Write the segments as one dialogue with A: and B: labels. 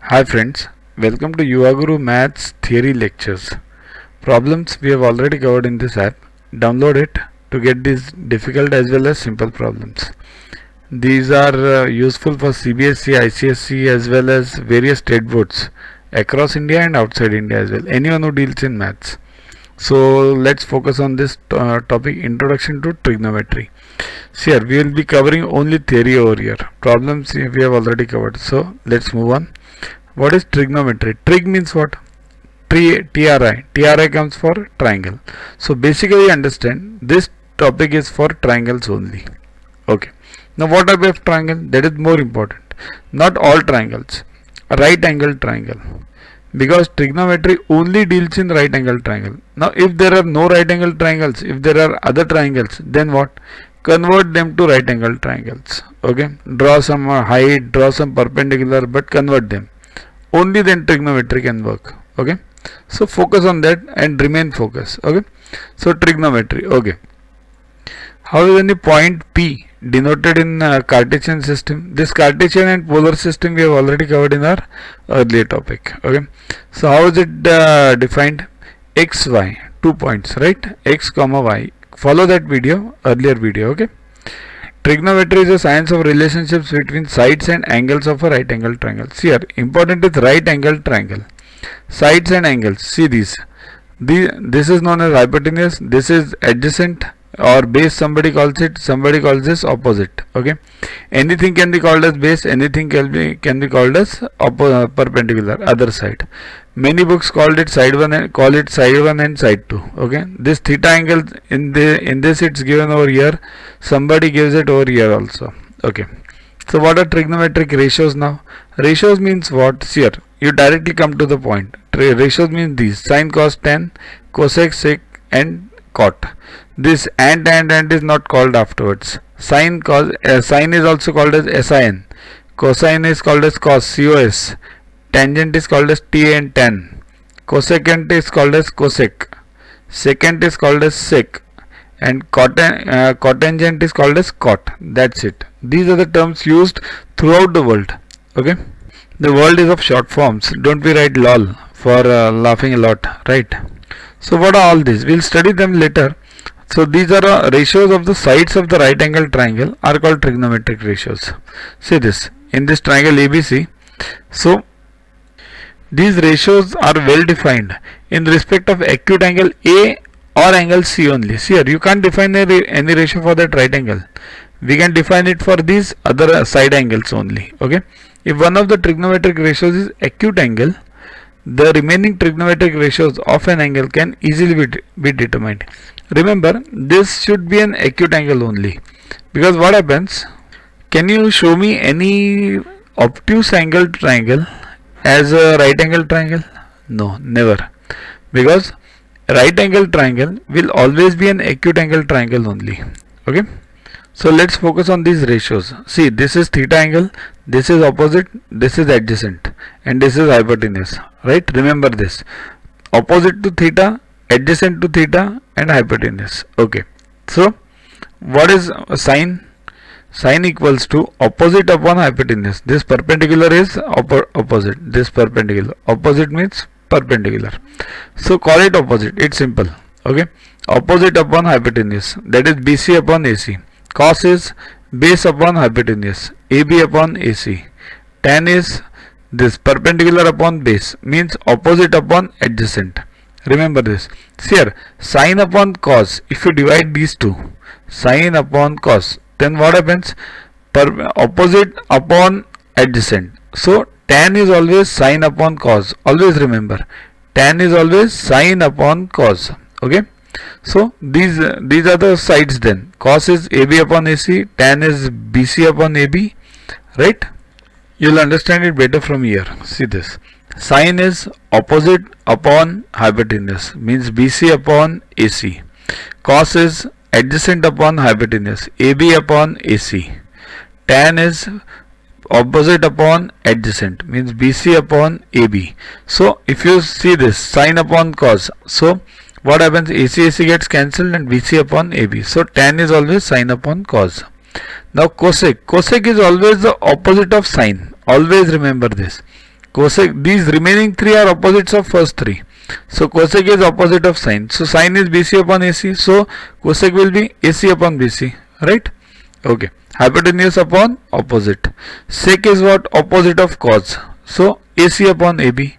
A: Hi friends, welcome to Yuvaguru Maths Theory Lectures. Problems we have already covered in this app. Download it to get these difficult as well as simple problems. These are useful for CBSE, ICSE as well as various state boards across India and outside India as well. Anyone who deals in maths. So let's focus on this topic, Introduction to Trigonometry. So here we will be covering only theory over here. Problems we have already covered. So let's move on. What is trigonometry? Trig means what? TRI. TRI comes for triangle. So basically understand this topic is for triangles only. Okay. Now what type of triangle? That is more important. Not all triangles. A right angle triangle. Because trigonometry only deals in right angle triangle. Now if there are no right angle triangles, if there are other triangles, then what? Convert them to right angle triangles. Okay. Draw some height, draw some perpendicular, but convert them. Only then trigonometry can work. Okay. So focus on that and remain focused. Okay. So trigonometry. Okay. How is any point P denoted in Cartesian system? This Cartesian and polar system we have already covered in our earlier topic. Okay. So how is it defined? X, Y, 2 points, right? X comma Y. Follow that video, earlier video. Okay. Trigonometry is a science of relationships between sides and angles of a right angle triangle. See here, important is right angle triangle. Sides and angles. See these. This is known as hypotenuse. This is adjacent or base. Somebody calls this opposite. Okay. Anything can be called as base. Anything can be called as perpendicular. Other side. Many books call it side 1 and side 2. Okay. This theta angle in this it's given over here. Somebody gives it over here also. Okay. So what are trigonometric ratios now? Ratios means what? See here. You directly come to the point. Ratios means these: sine, cos, tan, cosec, sec, and cot. This and is not called afterwards. Sine is also called as sin. Cosine is called as cos, cos. Tangent is called as ta and tan. Cosecant is called as cosec. Secant is called as sec. And cotangent is called as cot. That's it. These are the terms used throughout the world. Okay. The world is of short forms. Don't we write lol for laughing a lot, right? So what are all these? We'll study them later. So these are ratios of the sides of the right angle triangle are called trigonometric ratios. See this. In this triangle ABC. So these ratios are well defined in respect of acute angle A or angle C only. See here, you can't define any ratio for that right angle. We can define it for these other side angles only. Okay. If one of the trigonometric ratios is acute angle, the remaining trigonometric ratios of an angle can easily be determined. Remember, this should be an acute angle only. Because what happens? Can you show me any obtuse angle triangle as a right angle triangle? No, never. Because right angle triangle will always be an acute angle triangle only. Okay. So let's focus on these ratios. See, this is theta angle, this is opposite, this is adjacent, and this is hypotenuse. Right? Remember this. Opposite to theta, adjacent to theta, and hypotenuse. Okay. So what is sine? Sine equals to opposite upon hypotenuse. This perpendicular is opposite. This perpendicular. Opposite means perpendicular. So call it opposite. It's simple. Okay. Opposite upon hypotenuse. That is BC upon AC. Cos is base upon hypotenuse. AB upon AC. Tan is this perpendicular upon base. Means opposite upon adjacent. Remember this. See here. Sine upon cos. If you divide these two. Sine upon cos. Then what happens? Opposite upon adjacent. So tan is always sine upon cos. Always remember. Tan is always sine upon cos. Okay. So these are the sides then. Cos is AB upon AC. Tan is BC upon AB. Right? You'll understand it better from here. See this. Sine is opposite upon hypotenuse. Means BC upon AC. Cos is adjacent upon hypotenuse. AB upon AC. Tan is opposite upon adjacent. Means BC upon AB. So if you see this. Sine upon cos. So what happens? AC gets cancelled and BC upon AB. So tan is always sine upon cos. Now cosec. Cosec is always the opposite of sine. Always remember this. cosec, these remaining three are opposites of first three. So cosec is opposite of sine. So sine is BC upon AC. So cosec will be AC upon BC, right? Okay. Hypotenuse upon opposite. Sec is what? Opposite of cos. So AC upon AB.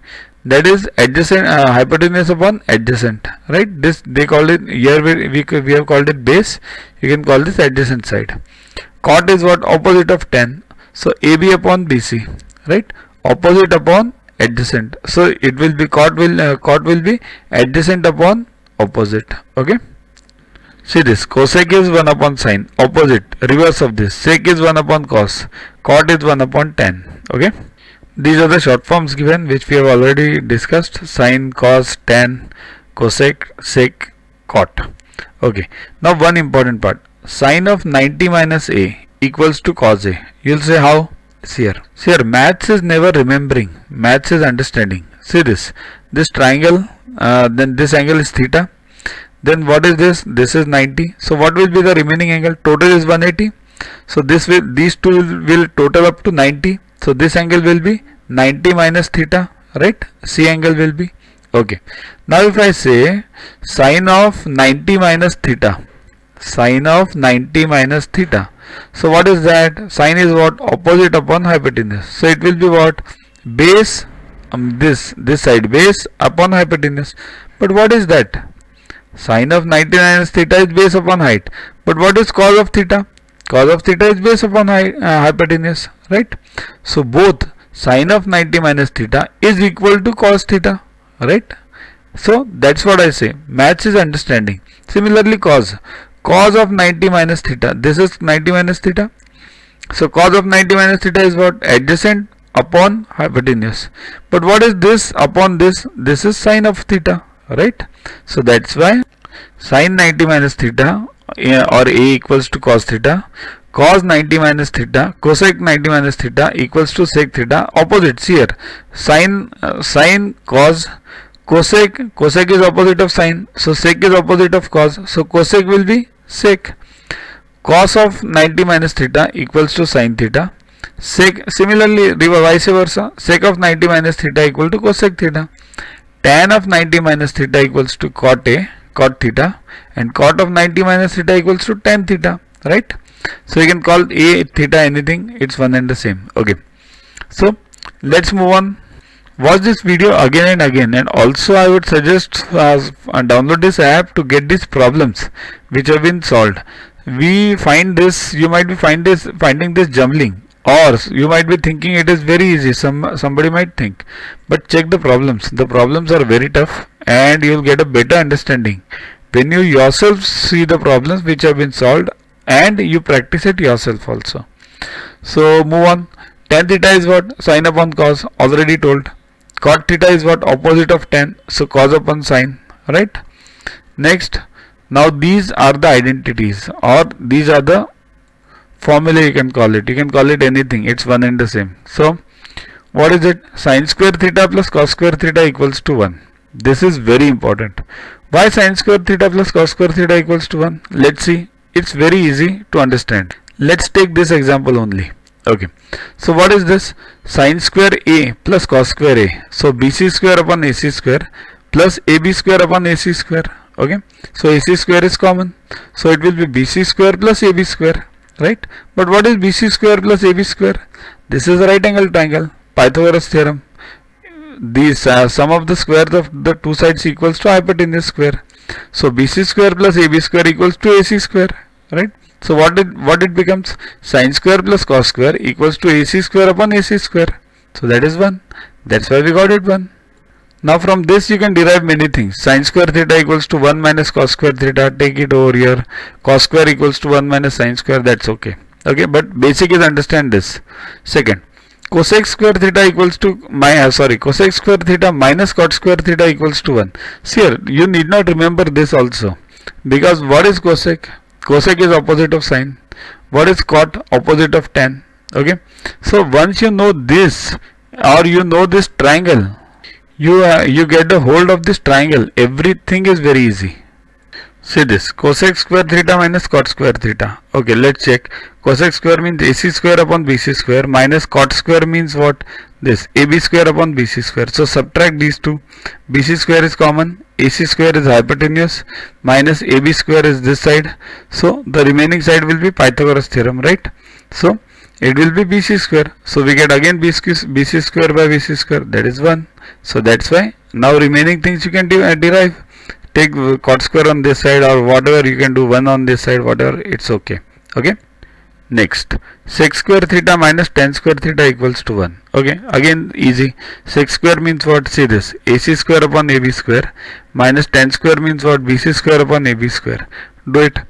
A: That is adjacent, hypotenuse upon adjacent, right? This they called it here. We have called it base. You can call this adjacent side. Cot is what? Opposite of tan. So AB upon BC, right? Opposite upon adjacent. So it will be cot will be adjacent upon opposite. Okay. See this, cosec is 1 upon sine, opposite, reverse of this. Sec is 1 upon cos, cot is 1 upon tan. Okay. These are the short forms given which we have already discussed: sine, cos, tan, cosec, sec, cot. Okay. Now one important part. Sine of 90 minus a equals to cos a. You'll say how? See here. See here. Maths is never remembering. Maths is understanding. See this. This triangle. Then this angle is theta. Then what is this? This is 90. So what will be the remaining angle? Total is 180. So these two will total up to 90. So this angle will be 90 minus theta, right? C angle will be. Okay. Now if I say sine of 90 minus theta, sine of 90 minus theta. So what is that? Sine is what? Opposite upon hypotenuse. So it will be what? Base, this side, base upon hypotenuse. But what is that? Sine of 90 minus theta is base upon height. But what is cos of theta? Cos of theta is base upon hypotenuse, right? So both sine of 90 minus theta is equal to cos theta, right? So that's what I say. Maths is understanding. Similarly, cos of 90 minus theta. This is 90 minus theta. So cos of 90 minus theta is what? Adjacent upon hypotenuse. But what is this upon this? This is sine of theta, right? So that's why sine 90 minus theta or a equals to cos theta, cos 90 minus theta, cosec 90 minus theta equals to sec theta. Opposites here, sine cos, cosec is opposite of sine, so sec is opposite of cos, so cosec will be sec. Cos of 90 minus theta equals to sine theta. Sec, similarly vice versa, sec of 90 minus theta equal to cosec theta. Tan of 90 minus theta equals to cot theta, and cot of 90 minus theta equals to tan theta, right? So you can call a theta anything, it's one and the same. Okay, so let's move on. Watch this video again and again, and also I would suggest download this app to get these problems which have been solved. We find this, you might be finding this jumbling, or you might be thinking it is very easy. Somebody might think, but check the problems. The problems are very tough, and you will get a better understanding when you yourself see the problems which have been solved and you practice it yourself also. So move on. Tan theta is what? Sine upon cos, already told. Cot theta is what? Opposite of tan, so cos upon sine, right? Next, now these are the identities, or these are the formula, you can call it. You can call it anything, it's one and the same. So what is it? Sine square theta plus cos square theta equals to 1. This is very important. Why sine square theta plus cos square theta equals to 1? Let's see. It's very easy to understand. Let's take this example only. Okay, so what is this? Sine square a plus cos square a. So bc square upon ac square plus ab square upon ac square. Okay, so ac square is common, so it will be bc square plus ab square, right? But what is bc square plus ab square? This is a right angle triangle, Pythagoras theorem. These sum of the squares of the two sides equals to hypotenuse square. So bc square plus ab square equals to ac square, right? So what it becomes? Sine square plus cos square equals to ac square upon ac square. So that is 1. That's why we got it 1. Now from this you can derive many things. Sine square theta equals to 1 minus cos square theta. Take it over here. Cos square equals to 1 minus sine square. That's okay. Okay, but basic is understand this. Second, cosec square theta equals to cosec square theta minus cot square theta equals to 1. See here, you need not remember this also, because what is cosec? Cosec is opposite of sine. What is cot? Opposite of tan. Okay, so once you know this, or you know this triangle, you get the hold of this triangle. Everything is very easy. See this, cosec square theta minus cot square theta. Okay, let's check. Cosec square means ac square upon bc square minus cot square means what? this AB square upon BC square. So subtract these two. BC square is common, AC square is hypotenuse, minus AB square is this side. So the remaining side will be Pythagoras theorem, right? So it will be BC square. So we get again BC square by BC square, that is 1. So that's why now remaining things you can derive. Take cot square on this side or whatever, you can do 1 on this side, whatever, it's okay. Okay. Next, sec square theta minus tan square theta equals to 1. Okay, again easy. Sec square means what? See this, AC square upon AB square minus tan square means what? BC square upon AB square. Do it.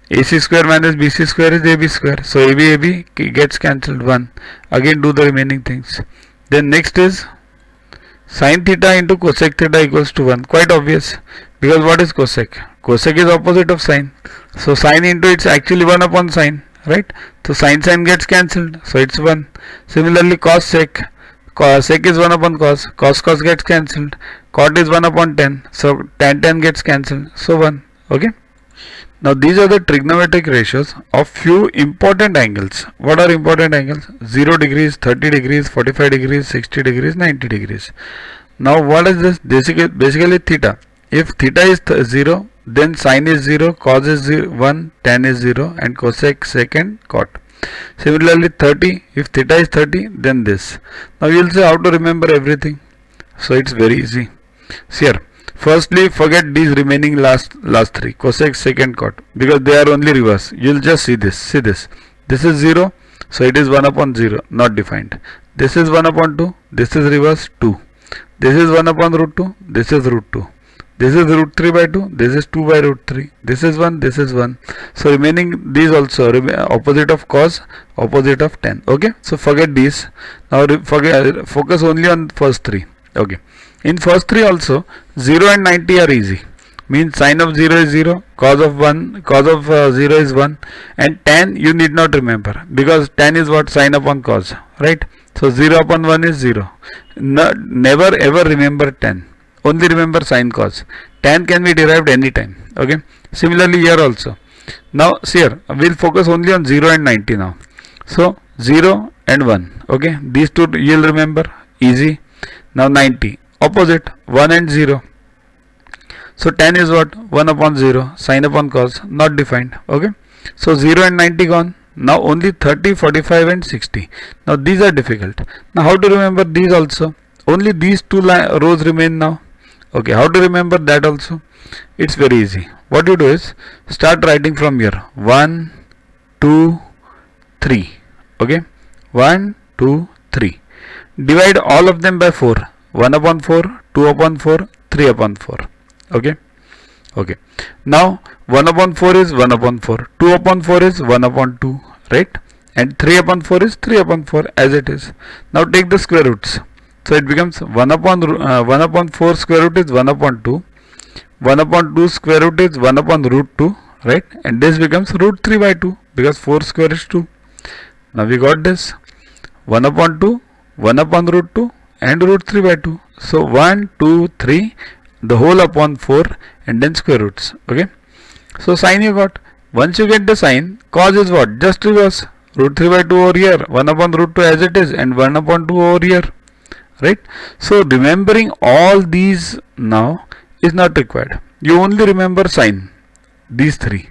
A: AC square minus BC square is AB square. So AB gets cancelled, 1. Again do the remaining things. Then next is sin theta into cosec theta equals to 1. Quite obvious, because what is cosec? Cosec is opposite of sin. So sin into it's actually 1 upon sin, right? So sin gets cancelled, so it's 1. Similarly cos sec, sec is 1 upon cos, cos gets cancelled, cot is 1 upon tan, so tan gets cancelled, so 1. Okay. Now these are the trigonometric ratios of few important angles. What are important angles? 0 degrees, 30 degrees, 45 degrees, 60 degrees, 90 degrees. Now what is this? Basically theta. If theta is 0, then sin is 0, cos is 1, tan is 0, and cosec, sec and cot. Similarly 30, if theta is 30, then this. Now you will say how to remember everything. So it's very easy. See here, firstly forget these remaining last three, cosec, sec and cot, because they are only reverse. You will just see this. This is 0, so it is 1 upon 0, not defined. This is 1 upon 2, this is reverse 2. This is 1 upon root 2, this is root 2. This is root 3 by 2, this is 2 by root 3, this is 1, this is 1. So remaining these also, opposite of cos, opposite of tan. Okay, so forget these. Now focus only on first 3. Okay, in first 3 also 0 and 90 are easy. Means sin of 0 is 0, cos of 0 is 1, and tan you need not remember, because tan is what? Sin upon cos, right? So 0 upon 1 is 0. Never ever remember tan. Only remember sin cos. Tan can be derived anytime. Okay. Similarly here also. Now see here, we'll focus only on 0 and 90 now. So 0 and 1. Okay. These two you'll remember. Easy. Now 90. Opposite. 1 and 0. So tan is what? 1 upon 0. Sin upon cos. Not defined. Okay. So 0 and 90 gone. Now only 30, 45 and 60. Now these are difficult. Now how to remember these also? Only these two rows remain now. Okay, how to remember that also? It's very easy. What you do is start writing from here. 1, 2, 3. Okay, 1, 2, 3. Divide all of them by 4. 1 upon 4, 2 upon 4, 3 upon 4. Okay. Okay. Now 1 upon 4 is 1 upon 4. 2 upon 4 is 1 upon 2. Right? And 3 upon 4 is 3 upon 4 as it is. Now take the square roots. So it becomes 1 upon 4 square root is 1 upon 2. 1 upon 2 square root is 1 upon root 2. Right? And this becomes root 3 by 2, because 4 square is 2. Now we got this. 1 upon 2, 1 upon root 2 and root 3 by 2. So 1, 2, 3, the whole upon 4 and then square roots. Okay. So sin you got. Once you get the sin, cos is what? Just reverse. Root 3 by 2 over here. 1 upon root 2 as it is, and 1 upon 2 over here. Right? So remembering all these now is not required. You only remember sin, these 3,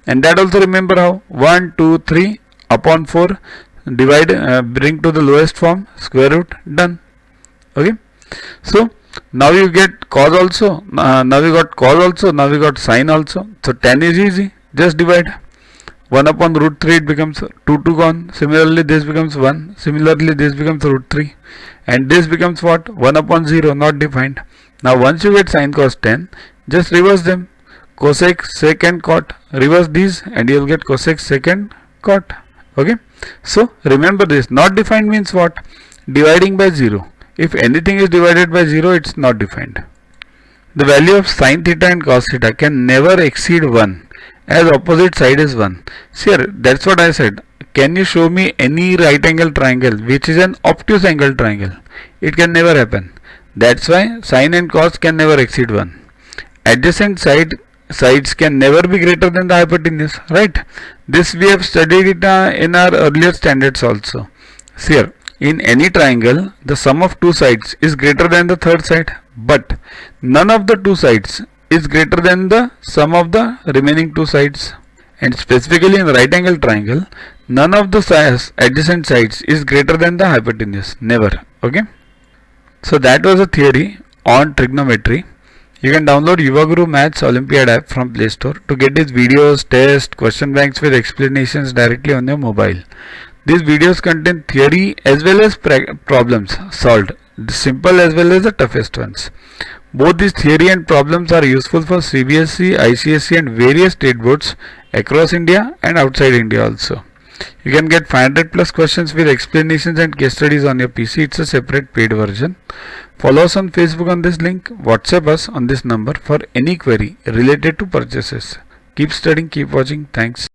A: and that also remember how? 1, 2, 3 upon 4, divide, bring to the lowest form, square root, done. Okay. So now you get cos also. Now we got cos also. Now we got sin also. So tan is easy. Just divide. 1 upon root 3, it becomes 2 gone. Similarly this becomes 1. Similarly this becomes root 3. And this becomes what? 1 upon 0, not defined. Now once you get sin cos tan, just reverse them. Cosec, sec and cot. Reverse these and you will get cosec, sec and cot. Okay. So remember this. Not defined means what? Dividing by 0. If anything is divided by 0, it's not defined. The value of sin theta and cos theta can never exceed 1. As opposite side is 1. See here, that's what I said. Can you show me any right angle triangle which is an obtuse angle triangle? It can never happen. That's why sin and cos can never exceed 1. Adjacent sides can never be greater than the hypotenuse. Right? This we have studied it in our earlier standards also. See here, In any triangle, the sum of two sides is greater than the third side, but none of the two sides is greater than the sum of the remaining two sides. And specifically in the right angle triangle, none of the adjacent sides is greater than the hypotenuse. Never. Okay. So that was a theory on trigonometry. You can download Yuvaguru Maths Olympiad app from Play Store to get these videos, tests, question banks with explanations directly on your mobile. These videos contain theory as well as problems solved, the simple as well as the toughest ones. Both these theory and problems are useful for CBSE, ICSE and various state boards across India and outside India also. You can get 500 plus questions with explanations and case studies on your PC. It's a separate paid version. Follow us on Facebook on this link. WhatsApp us on this number for any query related to purchases. Keep studying, keep watching. Thanks.